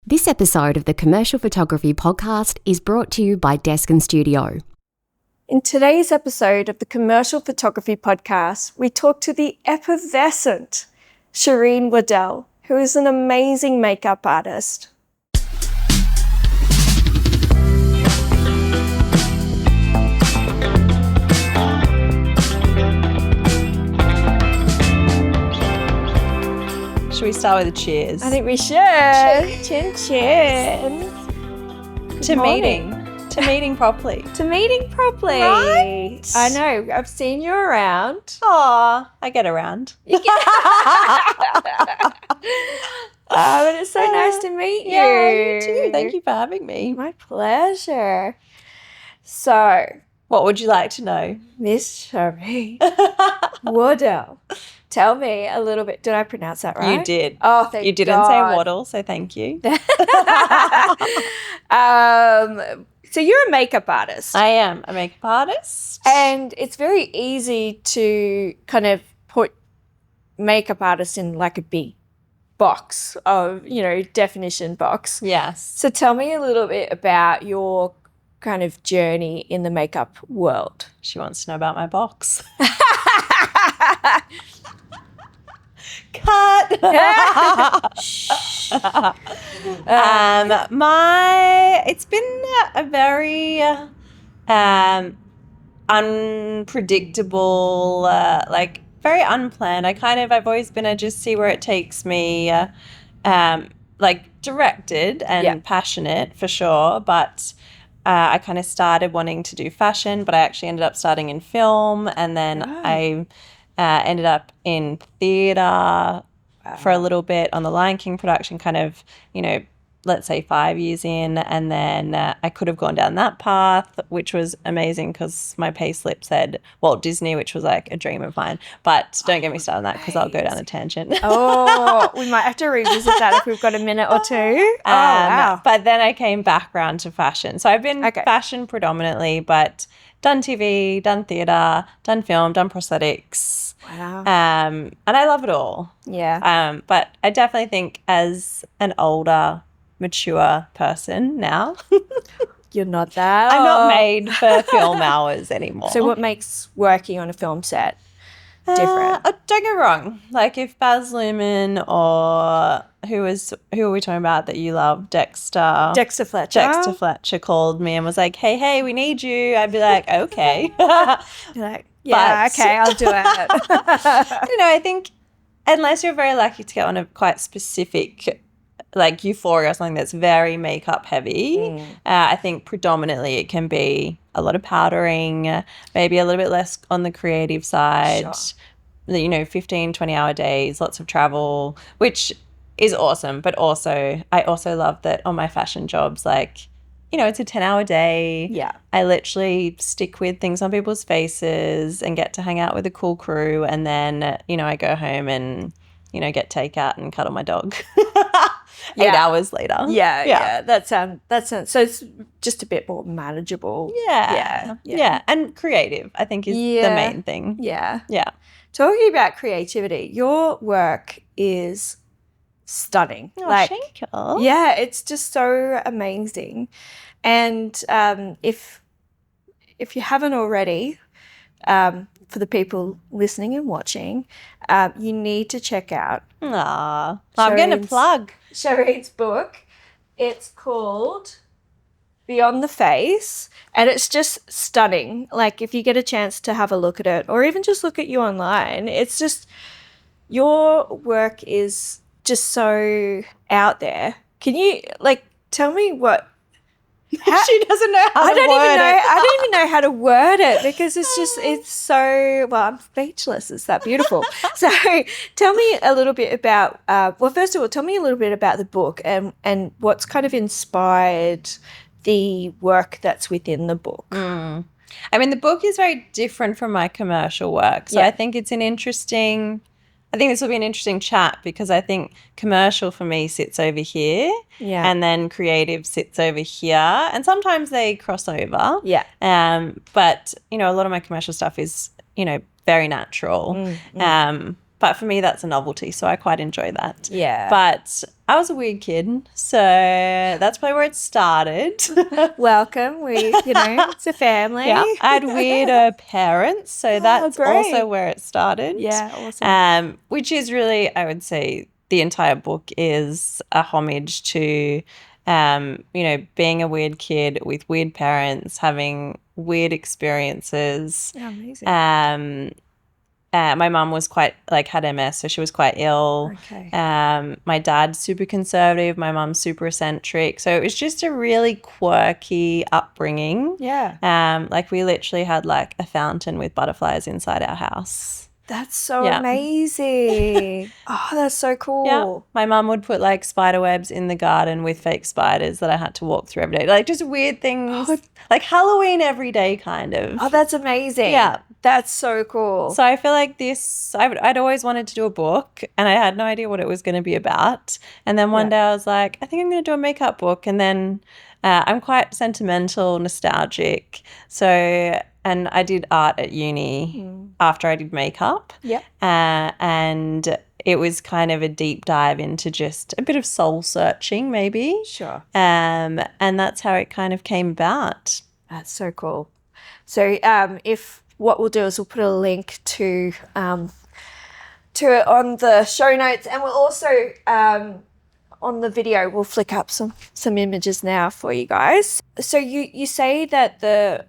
This episode of the Commercial Photography Podcast is brought to you by Desk & Studio. In today's episode of the Commercial Photography Podcast, we talk to the effervescent Chereine Waddell, who is an amazing makeup artist. Should we start with a cheers? I think we should. Chin chin. To meeting. To meeting properly. To meeting properly. Right? I know. I've seen you around. Aw, I get around. But it's so nice to meet you. Yeah, you too. Thank you for having me. My pleasure. So, What would you like to know? Miss Chereine Waddell, tell me a little bit. Did I pronounce that right? You did. Oh, thank You didn't God. say Waddle, so thank you. So you're a makeup artist. I am a makeup artist. And it's very easy to kind of put makeup artists in like a big box of, definition box. Yes. So tell me a little bit about your kind of journey in the makeup world. She wants to know about my box. Cut. It's been a very unpredictable, very unplanned. I've always been a just see where it takes me, directed and passionate for sure, but I kind of started wanting to do fashion, but I actually ended up starting in film, and then I ended up in theatre for a little bit on the Lion King production, let's say 5 years in, and then I could have gone down that path, which was amazing because my payslip said Walt Disney, which was like a dream of mine. But don't get me started on that because I'll go down a tangent. Oh, we might have to revisit that if we've got a minute or two. Wow. But then I came back around to fashion. So I've been fashion predominantly, but done TV, done theatre, done film, done prosthetics. Wow. And I love it all. Yeah. But I definitely think as an older, mature person now, You're not that. I'm not made for film hours anymore. So what makes working on a film set different? Don't get me wrong. Like if Baz Luhrmann or who are we talking about that you love? Dexter Fletcher called me and was like, hey, we need you. I'd be like, okay. You're like, okay, I'll do it. I think unless you're very lucky to get on a quite specific, like Euphoria or something that's very makeup heavy, I think predominantly it can be a lot of powdering, maybe a little bit less on the creative side, 15, 20-hour days, lots of travel, which is awesome. But also, I also love that on my fashion jobs, it's a 10-hour day. Yeah. I literally stick with things on people's faces and get to hang out with a cool crew. And then, I go home and, get takeout and cuddle my dog 8 hours later. Yeah. That sounds so it's just a bit more manageable. Yeah. And creative, I think, is the main thing. Yeah. Yeah. Talking about creativity, your work is stunning. Thank you. Yeah, it's just so amazing. And if you haven't already, for the people listening and watching, you need to check out I'm getting a plug. Chereine's book. It's called Beyond the Face, and it's just stunning. Like if you get a chance to have a look at it or even just look at you online, it's just your work is just so out there. Can you tell me what She doesn't know how to word it. I don't even know how to word it because it's so, I'm speechless. It's that beautiful. So tell me a little bit about, first of all, tell me a little bit about the book and what's kind of inspired the work that's within the book. I mean, the book is very different from my commercial work. So I think it's I think this will be an interesting chat because I think commercial for me sits over here and then creative sits over here, and sometimes they cross over. Yeah. But, a lot of my commercial stuff is, very natural. But for me, that's a novelty, so I quite enjoy that. Yeah. But I was a weird kid, so that's probably where it started. Welcome. It's a family. Yeah, I had weirder parents, so that's great. also where it started. Yeah, awesome. Which is really, I would say, the entire book is a homage to, being a weird kid with weird parents, having weird experiences. Yeah, amazing. My mum was had MS, so she was quite ill. Okay. My dad's super conservative. My mum's super eccentric. So it was just a really quirky upbringing. Yeah. We literally had a fountain with butterflies inside our house. That's so amazing. Oh, that's so cool. Yeah. My mum would put spider webs in the garden with fake spiders that I had to walk through every day. Just weird things. Like Halloween every day kind of. Oh, that's amazing. Yeah. That's so cool. So I feel like I'd always wanted to do a book and I had no idea what it was going to be about. And then one day I was like, I think I'm going to do a makeup book. And then I'm quite sentimental, nostalgic. So, and I did art at uni after I did makeup. Yeah. And it was kind of a deep dive into just a bit of soul searching maybe. Sure. And that's how it kind of came about. That's so cool. So what we'll do is we'll put a link to it on the show notes, and we'll also on the video we'll flick up some images now for you guys. So you say that the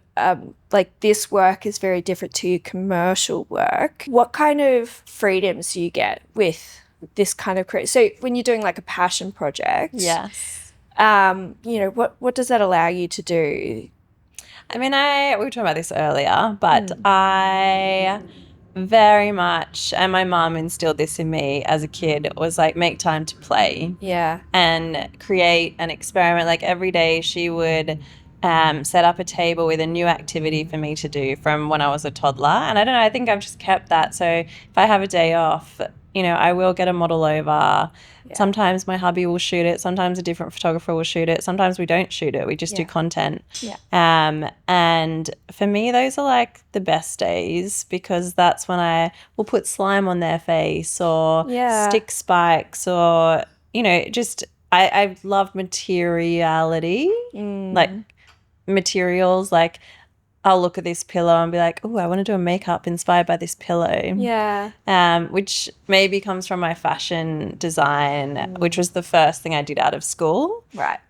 this work is very different to your commercial work. What kind of freedoms do you get with this kind of So when you're doing a passion project, yes, what does that allow you to do? I mean, we were talking about this earlier, but I very much, and my mum instilled this in me as a kid, was make time to play. Yeah. And create and experiment. Every day she would set up a table with a new activity for me to do from when I was a toddler. And I don't know, I think I've just kept that. So if I have a day off, I will get a model over. Yeah. Sometimes my hubby will shoot it. Sometimes a different photographer will shoot it. Sometimes we don't shoot it. We just do content. Yeah. And for me, those are the best days because that's when I will put slime on their face or stick spikes or, just I love materiality, materials. I'll look at this pillow and be like, oh, I want to do a makeup inspired by this pillow. Yeah. Which maybe comes from my fashion design, which was the first thing I did out of school. Right.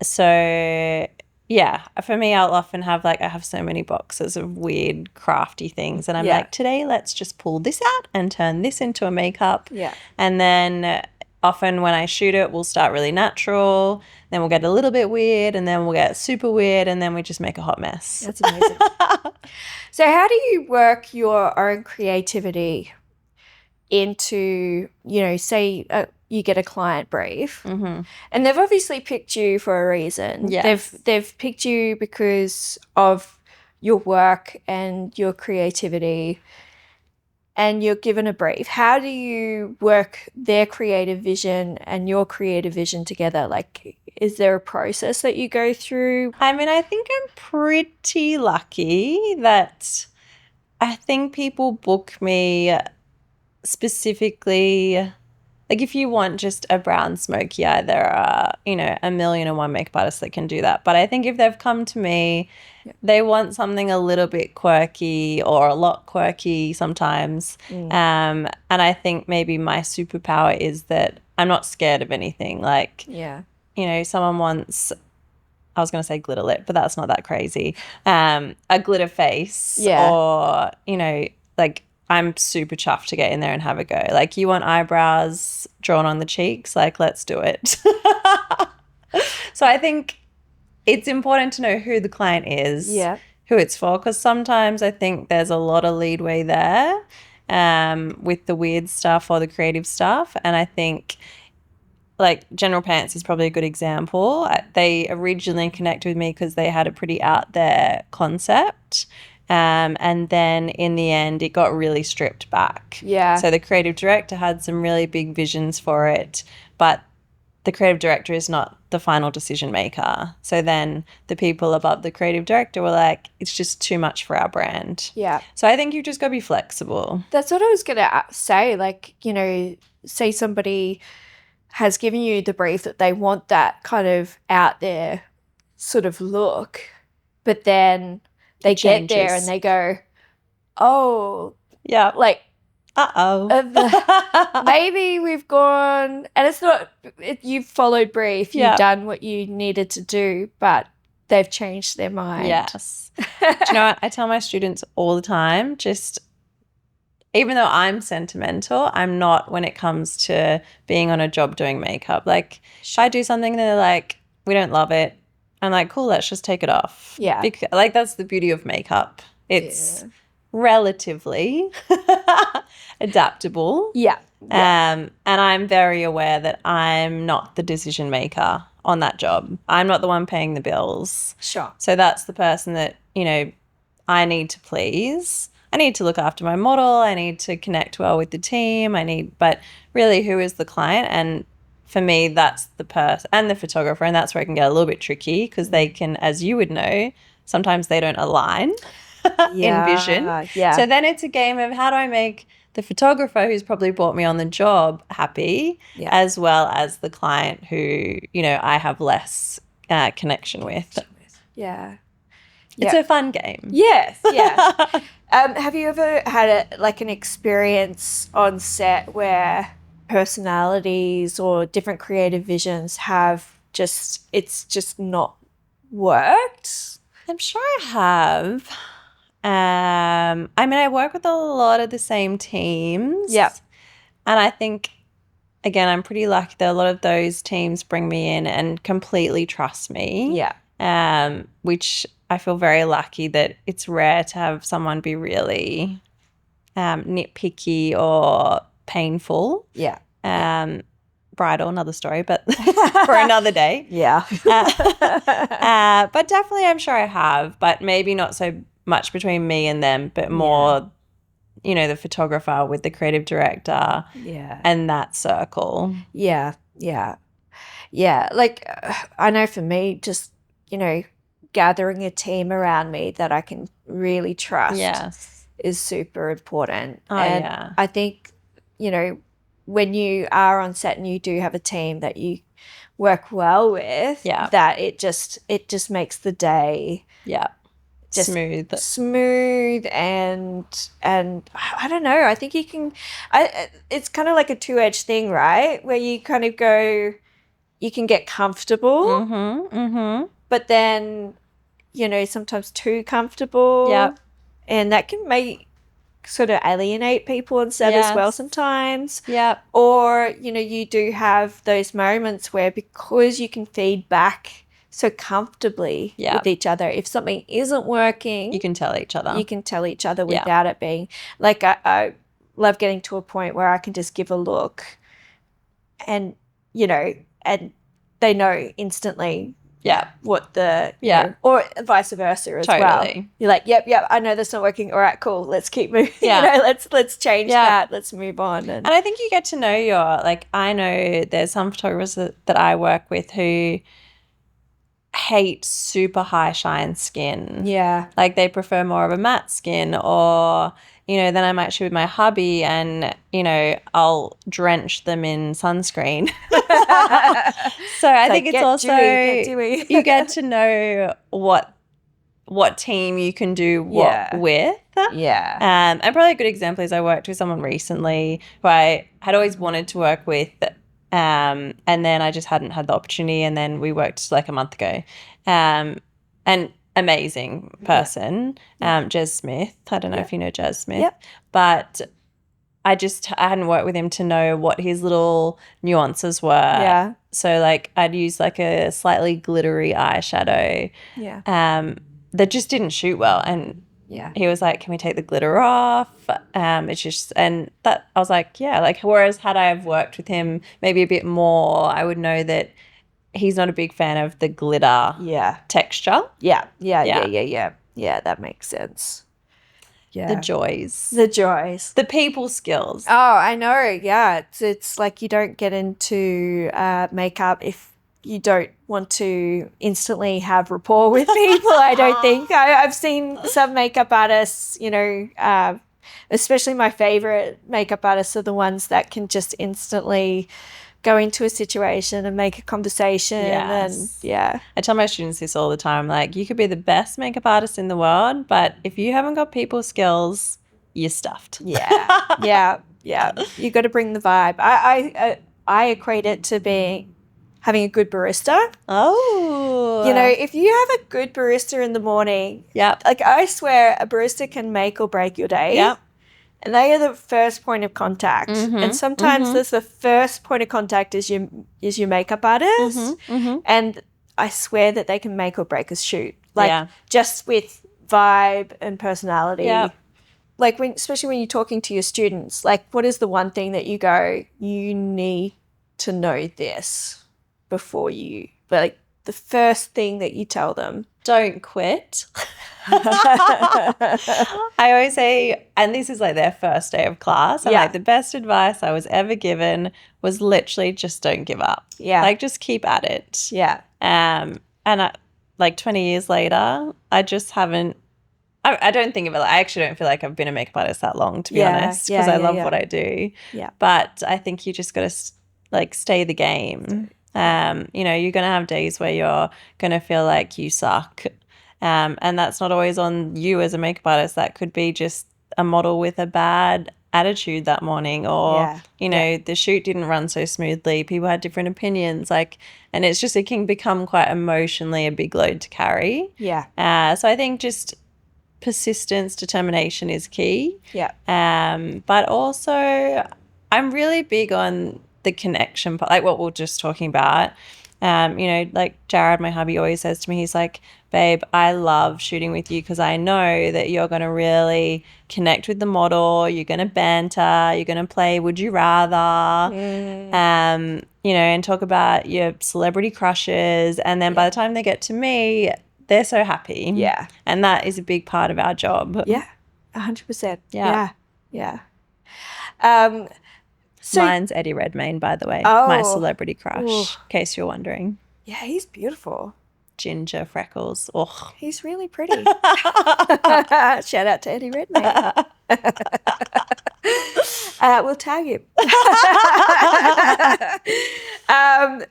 So, yeah, for me, I'll often have I have so many boxes of weird crafty things and I'm like, today let's just pull this out and turn this into a makeup. Yeah. And then often when I shoot it, we'll start really natural, then we'll get a little bit weird, and then we'll get super weird, and then we just make a hot mess. That's amazing. So how do you work your own creativity into, say you get a client brief and they've obviously picked you for a reason. Yes. They've picked you because of your work and your creativity, and you're given a brief. How do you work their creative vision and your creative vision together? Is there a process that you go through? I mean, I think I'm pretty lucky that I think people book me specifically. If you want just a brown smoky eye, there are, 1,000,001 makeup artists that can do that. But I think if they've come to me, they want something a little bit quirky or a lot quirky sometimes. And I think maybe my superpower is that I'm not scared of anything. Someone wants, I was going to say glitter lip, but that's not that crazy. A glitter face or, I'm super chuffed to get in there and have a go. You want eyebrows drawn on the cheeks? Let's do it. So I think it's important to know who the client is, who it's for, because sometimes I think there's a lot of leadway there with the weird stuff or the creative stuff. And I think General Pants is probably a good example. They originally connected with me because they had a pretty out there concept. And then in the end, it got really stripped back. Yeah. So the creative director had some really big visions for it, but the creative director is not the final decision maker. So then the people above the creative director were like, it's just too much for our brand. Yeah. So I think you've just got to be flexible. That's what I was going to say. Like, you know, say somebody has given you the brief that they want that kind of out there sort of look, but then they get there and they go, oh, yeah, like, uh-oh. maybe we've gone, and it's not, you've followed brief, you've done what you needed to do, but they've changed their mind. Yes. Do you know what? I tell my students all the time, just even though I'm sentimental, I'm not when it comes to being on a job doing makeup. Like, if I do something and they're like, we don't love it, I'm like, cool, let's just take it off. Yeah. Because, like, that's the beauty of makeup. It's relatively adaptable. Yeah. And I'm very aware that I'm not the decision maker on that job. I'm not the one paying the bills. Sure. So that's the person that, you know, I need to please. I need to look after my model. I need to connect well with the team. But really, who is the client? And for me, that's the person and the photographer. And that's where it can get a little bit tricky because they can, as you would know, sometimes they don't align in vision. Yeah. So then it's a game of how do I make the photographer who's probably brought me on the job happy, as well as the client who, you know, I have less connection with. Yeah. It's a fun game. Yes, yeah. Have you ever had an experience on set where personalities or different creative visions have it's just not worked? I'm sure I have. I mean, I work with a lot of the same teams. Yeah. And I think, again, I'm pretty lucky that a lot of those teams bring me in and completely trust me. Yeah. Which I feel very lucky that it's rare to have someone be really nitpicky or painful. Yeah. Bridal, another story, but for another day. Yeah. But definitely I'm sure I have, but maybe not so much between me and them, but more, you know, the photographer with the creative director and that circle. Yeah. Like, I know for me, just, you know, gathering a team around me that I can really trust is super important. I think, you know, when you are on set and you do have a team that you work well with, that it just makes the day just smooth and I don't know, I think you can it's kind of like a two-edged thing, right, where you kind of go, you can get comfortable but then, you know, sometimes too comfortable and that can make sort of alienate people on set as well sometimes. Or, you know, you do have those moments where, because you can feed back so comfortably with each other, if something isn't working, you can tell each other without it being like, I love getting to a point where I can just give a look and, you know, and they know instantly what the you know, or vice versa as well. You're like, yep, I know that's not working. All right, cool, let's keep moving. You know, let's change that, let's move on. And I think you get to know I know there's some photographers that I work with who hate super high shine skin. Like they prefer more of a matte skin, or, you know, then I might shoot with my hubby and, you know, I'll drench them in sunscreen. So I think it's also you get to know what team you can do what with. And probably a good example is I worked with someone recently who I had always wanted to work with, and then I just hadn't had the opportunity, and then we worked like a month ago. And amazing person, Jez Smith. I don't know if you know Jez Smith, but I hadn't worked with him to know what his little nuances were. So like I'd use like a slightly glittery eyeshadow that just didn't shoot well, and he was like, can we take the glitter off? It's just, and that I was like, like, whereas had I have worked with him maybe a bit more, I would know that he's not a big fan of the glitter texture. Yeah, that makes sense. Yeah. The joys. The joys. The people skills. Oh, I know. Yeah. It's like you don't get into makeup if you don't want to instantly have rapport with people, I don't think. I've seen some makeup artists, especially my favorite makeup artists are the ones that can just instantly go into a situation and make a conversation. Yes. And yeah. I tell my students this all the time, like, you could be the best makeup artist in the world, but if you haven't got people skills, you're stuffed. Yeah. You got to bring the vibe. I equate it to having a good barista. Oh. If you have a good barista in the morning, Yep. like I swear a barista can make or break your day. Yep. And they are the first point of contact. And sometimes there's the first point of contact is your makeup artist. And I swear that they can make or break a shoot. Like just with vibe and personality. Yep. Like especially when you're talking to your students, like what is the one thing that you go, you need to know this before the first thing that you tell them? Don't quit. I always say, and this is like their first day of class, and like the best advice I was ever given was literally just don't give up. Yeah. Like just keep at it. Yeah. And like 20 years later, I just haven't, I don't think of it, I actually don't feel like I've been a makeup artist that long, to be honest, because I love what I do. Yeah. But I think you just got to stay the game. You're going to have days where you're going to feel like you suck. And that's not always on you as a makeup artist. That could be just a model with a bad attitude that morning, or, the shoot didn't run so smoothly. People had different opinions. And it's just, it can become quite emotionally a big load to carry. Yeah. So I think just persistence, determination is key. Yeah. But also I'm really big on the connection part, like what we we're just talking about. Like Jared, my hubby, always says to me, he's like, babe, I love shooting with you because I know that you're going to really connect with the model, you're going to banter, you're going to play would you rather, and talk about your celebrity crushes. And then by the time they get to me, they're so happy. Yeah. And that is a big part of our job. Yeah, 100%. Yeah. Yeah. So, mine's Eddie Redmayne, by the way, my celebrity crush, in case you're wondering. Yeah, he's beautiful. Ginger freckles. Oh, he's really pretty. Shout out to Eddie Redmayne. We'll tag him.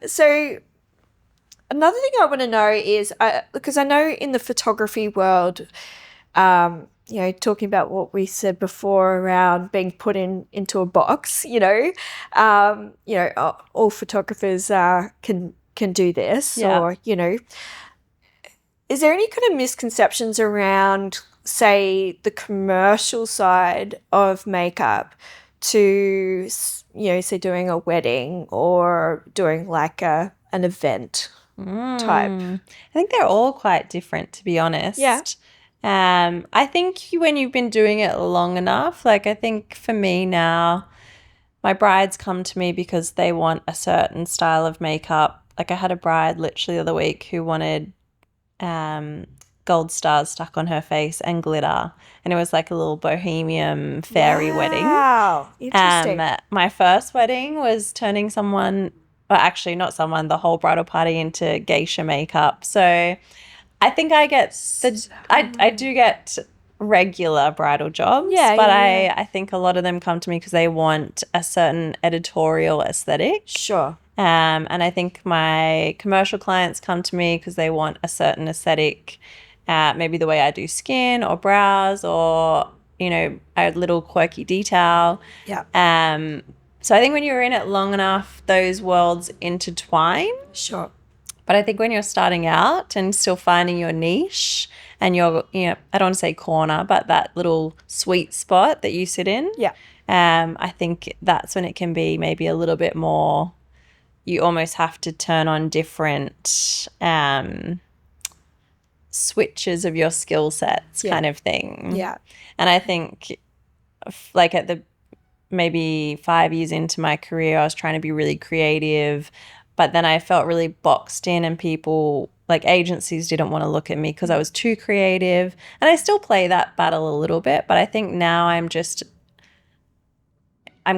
So another thing I want to know is, because I know in the photography world, talking about what we said before around being put into a box, all photographers can do this, or, is there any kind of misconceptions around, say, the commercial side of makeup to, say doing a wedding or doing like an event type? I think they're all quite different, to be honest. Yeah. I think when you've been doing it long enough, I think for me now, my brides come to me because they want a certain style of makeup. Like I had a bride literally the other week who wanted gold stars stuck on her face and glitter, and it was like a little bohemian fairy wedding. Wow, interesting. My first wedding was turning someone, well, actually not someone, the whole bridal party into geisha makeup. So I think I get I do get regular bridal jobs, but I think a lot of them come to me because they want a certain editorial aesthetic. Sure. And I think my commercial clients come to me because they want a certain aesthetic, maybe the way I do skin or brows, or a little quirky detail. Yeah. So I think when you're in it long enough, those worlds intertwine. Sure. But I think when you're starting out and still finding your niche and your, I don't want to say corner, but that little sweet spot that you sit in. Yeah. I think that's when it can be maybe a little bit more, you almost have to turn on different switches of your skill sets kind of thing. Yeah. And I think at the maybe 5 years into my career, I was trying to be really creative, but then I felt really boxed in and people like agencies didn't want to look at me because I was too creative. And I still play that battle a little bit, but I think now I'm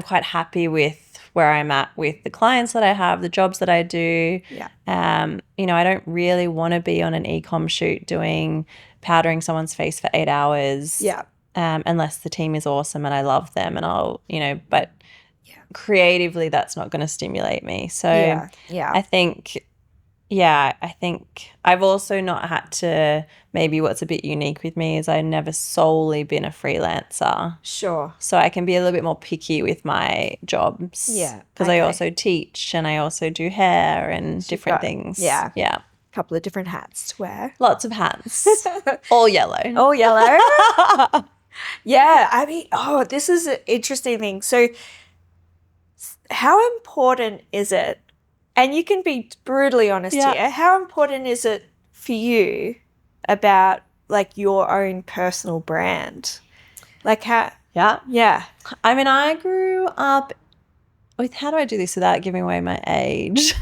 quite happy with where I'm at with the clients that I have, the jobs that I do. Yeah. You know, I don't really want to be on an e-com shoot powdering someone's face for 8 hours. Yeah. Unless the team is awesome and I love them and I'll, you know, but creatively that's not going to stimulate me. So I think I've also not had to, maybe what's a bit unique with me is I've never solely been a freelancer. Sure. So I can be a little bit more picky with my jobs. Yeah. Because I also teach and I also do hair and different things. Yeah. Yeah. A couple of different hats to wear. Lots of hats. All yellow. All yellow. Yeah. I mean, this is an interesting thing. So how important is it? And you can be brutally honest here. How important is it for you about like your own personal brand? Like how? Yeah. I mean, I grew up with, how do I do this without giving away my age?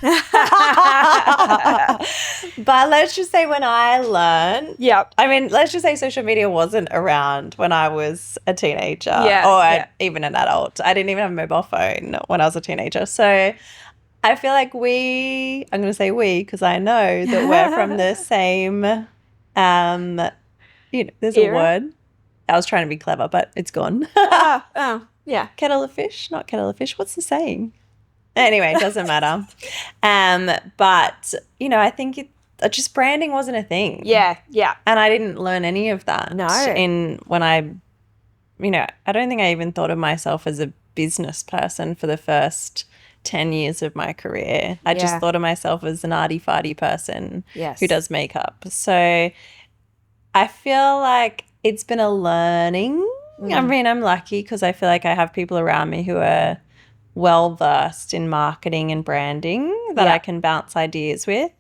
But let's just say when I learned. Yeah. I mean, let's just say social media wasn't around when I was a teenager or even an adult. I didn't even have a mobile phone when I was a teenager. So I feel like I'm going to say we because I know that we're from the same, there's a word. I was trying to be clever, but it's gone. Yeah. Kettle of fish, not kettle of fish. What's the saying? Anyway, it doesn't matter. But, you know, I think just branding wasn't a thing. Yeah. Yeah. And I didn't learn any of that. No. I don't think I even thought of myself as a business person for the first 10 years of my career. I just thought of myself as an arty-farty person who does makeup. So I feel like it's been a learning. I mean, I'm lucky because I feel like I have people around me who are well-versed in marketing and branding that I can bounce ideas with.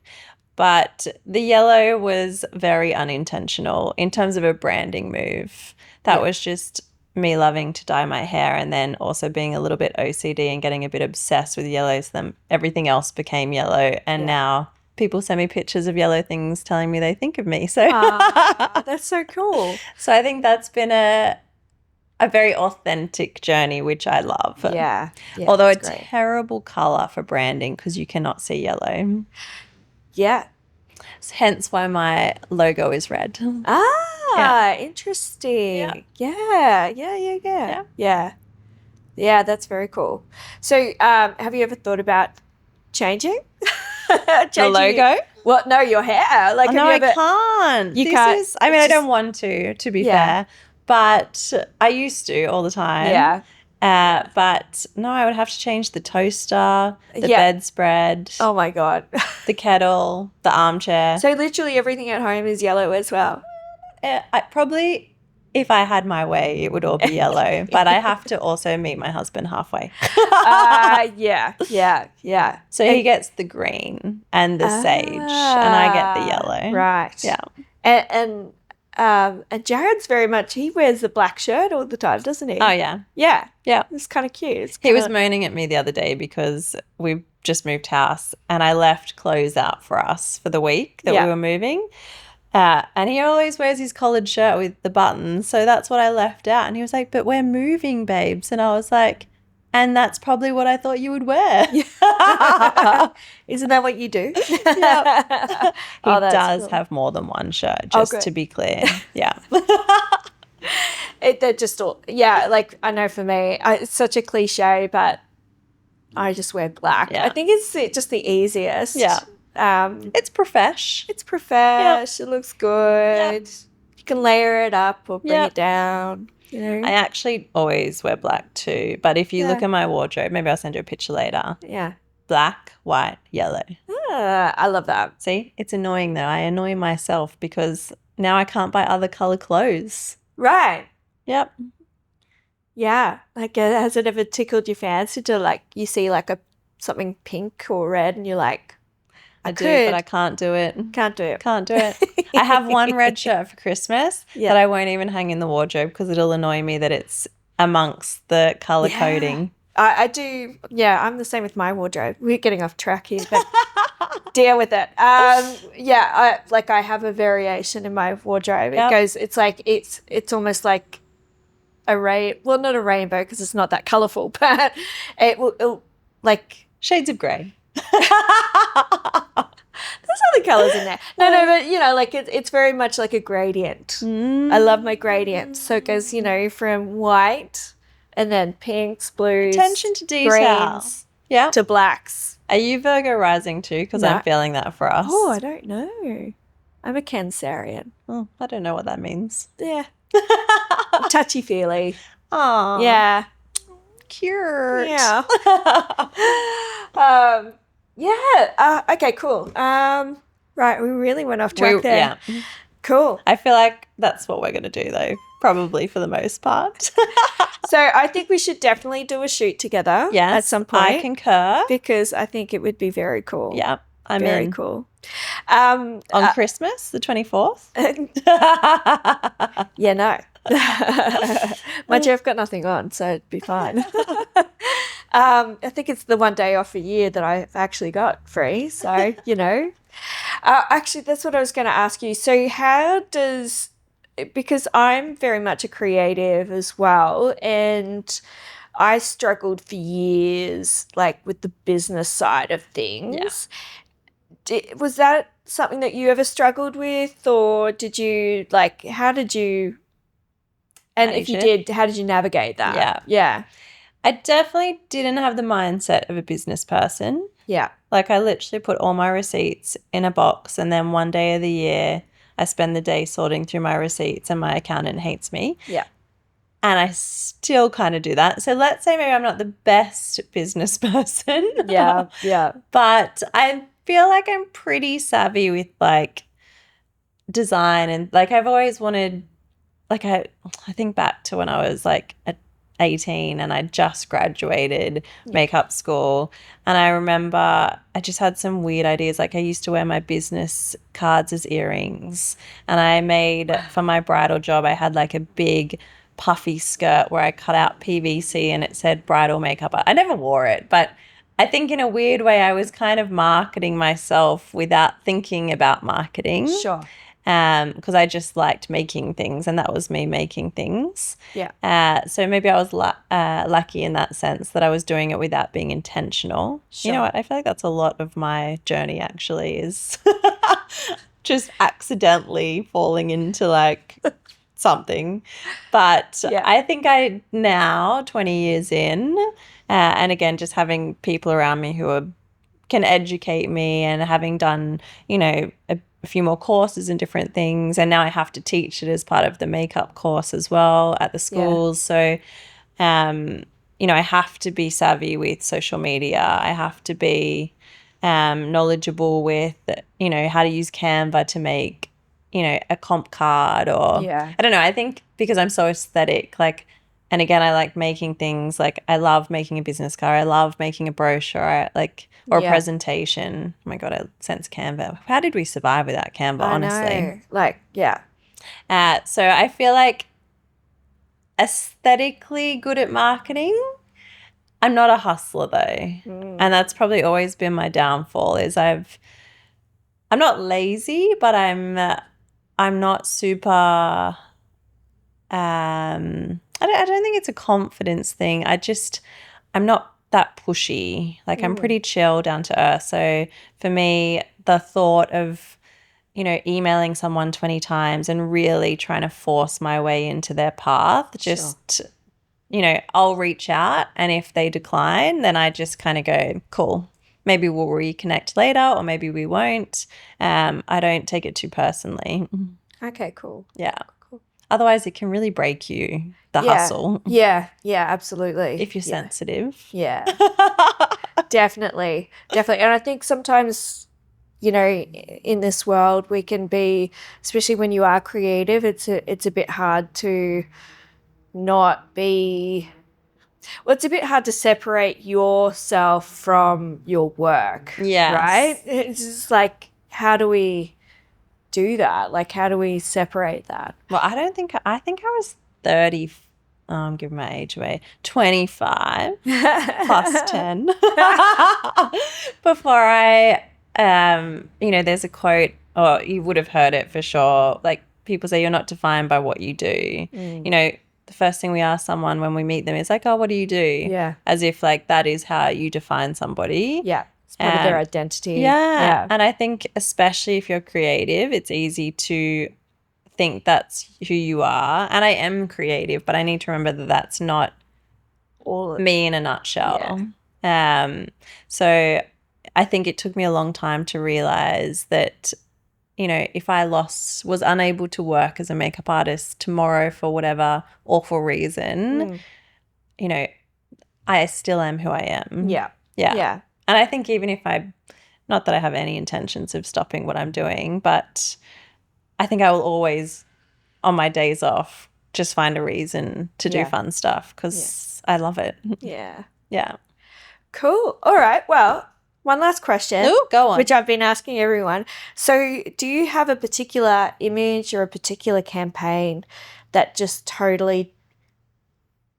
But the yellow was very unintentional in terms of a branding move. That was just me loving to dye my hair and then also being a little bit OCD and getting a bit obsessed with yellows. Then everything else became yellow, and now people send me pictures of yellow things telling me they think of me. So that's so cool. So I think that's been a very authentic journey, which I love. Yeah. Although a terrible colour for branding because you cannot see yellow. Yeah. Hence why my logo is red. Interesting. Yeah. Yeah, that's very cool. So have you ever thought about changing? The logo? No, your hair. Like, I can't. I don't want to be fair. But I used to all the time. Yeah. But no, I would have to change the toaster, the bedspread. Oh my God. The kettle, the armchair. So literally everything at home is yellow as well. Probably, if I had my way, it would all be yellow. But I have to also meet my husband halfway. Yeah. So he gets the green and the sage, and I get the yellow. Right. Yeah. And Jared's he wears the black shirt all the time, doesn't he? Oh, yeah. Yeah. Yeah. It's kind of cute. He was moaning at me the other day because we've just moved house and I left clothes out for us for the week that we were moving. And he always wears his collared shirt with the buttons. So that's what I left out. And he was like, but we're moving, babes. And I was like, and that's probably what I thought you would wear. Isn't that what you do? Yeah. He does have more than one shirt, just to be clear. Yeah. They're just all, like I know for me, it's such a cliche, but I just wear black. Yeah. I think it's just the easiest. Yeah. It's profesh. Yep. It looks good. Yep. You can layer it up or bring it down. You know? I actually always wear black too. But if you look at my wardrobe, maybe I'll send you a picture later. Yeah. Black, white, yellow. I love that. See, it's annoying though. I annoy myself because now I can't buy other color clothes. Right. Yep. Yeah. Like, has it ever tickled your fancy to like, you see like something pink or red and you're like, I do, but I can't do it. Can't do it. I have one red shirt for Christmas that I won't even hang in the wardrobe because it'll annoy me that it's amongst the color coding. I do. Yeah, I'm the same with my wardrobe. We're getting off track here, but deal with it. Yeah, I have a variation in my wardrobe. Yep. It goes. It's like it's almost like well, not a rainbow because it's not that colourful, but it'll like Shades of grey. there's other colours in there. No, but like it's very much like a gradient. I love my gradients. So it goes, from white and then pinks, blues, Attention to detail. greens Yeah. to blacks. Are you Virgo rising too? Because No. I'm feeling that for us. Oh, I don't know. I'm a Cancerian. Oh, I don't know what that means. Yeah. Touchy feely. Oh, Yeah. cute. Yeah. Okay, cool. Right, we really went off track there. Yeah. Cool. I feel like that's what we're going to do though, probably for the most part. So I think we should definitely do a shoot together at some point. I concur. Because I think it would be very cool. Yeah, I'm very in. cool. On Christmas, the 24th? Yeah, no. Mind you, I've got nothing on, so it'd be fine. I think it's the one day off a year that I've actually got free. So, actually, that's what I was going to ask you. So because I'm very much a creative as well, and I struggled for years, like with the business side of things. Was that something that you ever struggled with, or did you how did you, and if you did, how did you navigate that? Yeah. I definitely didn't have the mindset of a business person. Yeah. Like I literally put all my receipts in a box, and then one day of the year I spend the day sorting through my receipts and my accountant hates me. Yeah. And I still kind of do that. So let's say maybe I'm not the best business person. Yeah. Yeah. But I feel like I'm pretty savvy with design, and I've always wanted, I think back to when I was at 18 and I just graduated makeup school, and I remember I just had some weird ideas. I used to wear my business cards as earrings, and I made for my bridal job, I had a big puffy skirt where I cut out PVC and it said bridal makeup. I never wore it, but I think in a weird way I was kind of marketing myself without thinking about marketing. Sure. Because I just liked making things, and that was me making things. Yeah. So maybe I was lucky in that sense that I was doing it without being intentional. Sure. You know what? I feel like that's a lot of my journey actually, is just accidentally falling into something. But I think I now, 20 years in, and again, just having people around me who can educate me, and having done, a few more courses and different things, and now I have to teach it as part of the makeup course as well at the schools. So, I have to be savvy with social media. I have to be knowledgeable with, how to use Canva to make, a comp card, or I don't know. I think because I'm so aesthetic, and again, I like making things. I love making a business card. I love making a brochure, or a presentation. Oh my God, I sense Canva. How did we survive without Canva, honestly? So I feel aesthetically good at marketing. I'm not a hustler though. And that's probably always been my downfall, is I'm not lazy, but I'm not super I don't think it's a confidence thing. I'm not that pushy. I'm pretty chill, down to earth. So for me, the thought of, emailing someone 20 times and really trying to force my way into their path, I'll reach out, and if they decline, then I just kind of go, cool, maybe we'll reconnect later, or maybe we won't. I don't take it too personally. Okay, cool. Yeah. Otherwise, it can really break you, the hustle. Yeah, absolutely. If you're sensitive. Yeah. Definitely. And I think sometimes, in this world, we can be, especially when you are creative, it's a bit hard to not be, it's a bit hard to separate yourself from your work. Yes. Right? It's just how do we do that? How do we separate that? Well, I think I was 30 I'm giving my age away, 25 plus 10 before I, there's a quote, or you would have heard it for sure, like people say you're not defined by what you do. The first thing we ask someone when we meet them is like, oh, what do you do? Yeah. As if like that is how you define somebody. Yeah. It's part of their identity. Yeah. And I think especially if you're creative, it's easy to think that's who you are. And I am creative, but I need to remember that that's not all me in a nutshell. So I think it took me a long time to realize that, if I was unable to work as a makeup artist tomorrow for whatever awful reason, I still am who I am. Yeah. And I think even if not that I have any intentions of stopping what I'm doing, but I think I will always, on my days off, just find a reason to do fun stuff because I love it. Yeah. Yeah. Cool. All right. Well, one last question. Ooh, go on. Which I've been asking everyone. So do you have a particular image or a particular campaign that just totally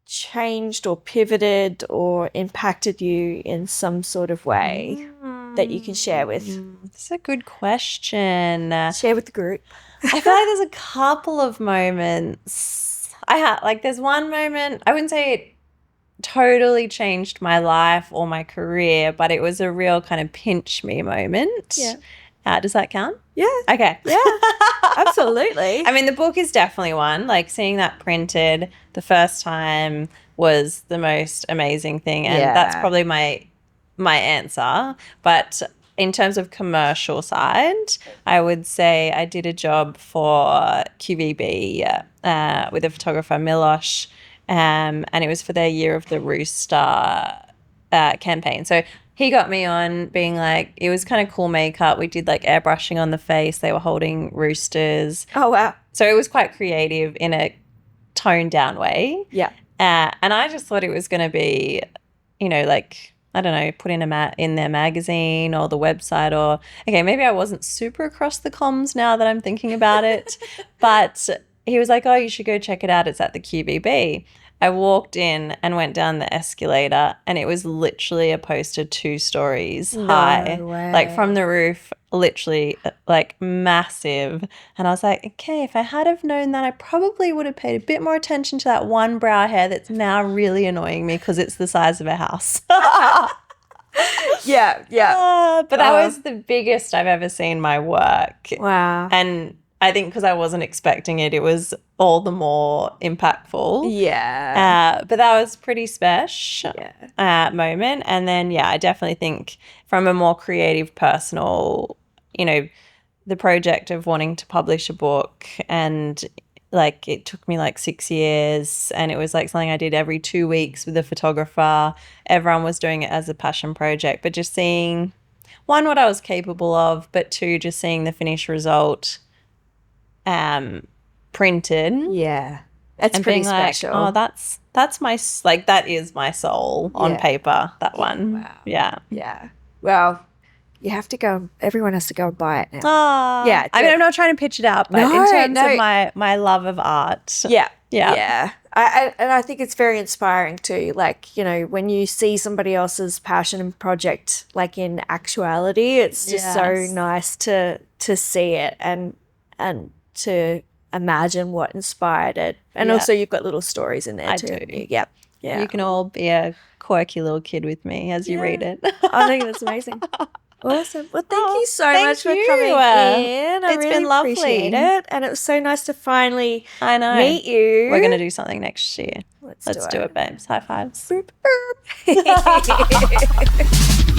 changed or pivoted or impacted you in some sort of way that you can share with? That's a good question. Share with the group. I feel like there's a couple of moments. There's one moment, I wouldn't say it totally changed my life or my career, but it was a real kind of pinch me moment. Yeah. Does that count? Yeah. Okay. Yeah. Absolutely. I mean, the book is definitely one. Like seeing that printed the first time was the most amazing thing, and that's probably my answer. But in terms of commercial side, I would say I did a job for QVB with a photographer, Milosh, and it was for their Year of the Rooster campaign. So he got me on being like, it was kind of cool makeup. We did like airbrushing on the face. They were holding roosters. Oh, wow. So it was quite creative in a toned down way. Yeah. And I just thought it was going to be, I don't know, put in in their magazine or the website or, okay, maybe I wasn't super across the comms now that I'm thinking about it. But he was like, oh, you should go check it out. It's at the QVB. I walked in and went down the escalator and it was literally a poster 2 stories high. Way. Like from the roof, literally like massive. And I was like, okay, if I had have known that, I probably would have paid a bit more attention to that one brow hair that's now really annoying me because it's the size of a house. Yeah. But that was the biggest I've ever seen my work. Wow. And I think because I wasn't expecting it, it was all the more impactful. Yeah. But that was pretty special moment. And then, I definitely think from a more creative, personal, the project of wanting to publish a book, and like it took me like 6 years, and it was like something I did every 2 weeks with a photographer. Everyone was doing it as a passion project, but just seeing, one, what I was capable of, but 2, just seeing the finished result printed. Yeah. That's and pretty being like, special. oh, that's my, like, that is my soul on paper, that one. Wow. Yeah. Yeah. Well, you have to go, everyone has to go and buy it now. Oh. Yeah. I mean, I'm not trying to pitch it out, but in terms of my love of art. Yeah. Yeah. Yeah. I think it's very inspiring too. Like, when you see somebody else's passion and project, like in actuality, it's just so nice to see it and to imagine what inspired it. And also you've got little stories in there too. I do. Yeah. Yeah. You can all be a quirky little kid with me as you read it. I think that's amazing. Awesome. Well, thank you so thank much for you. coming in. I It's really been lovely. appreciate it. And it was so nice to finally I know. meet you. We're going to do something next year. Let's do it, babes. High fives. Boop, boop.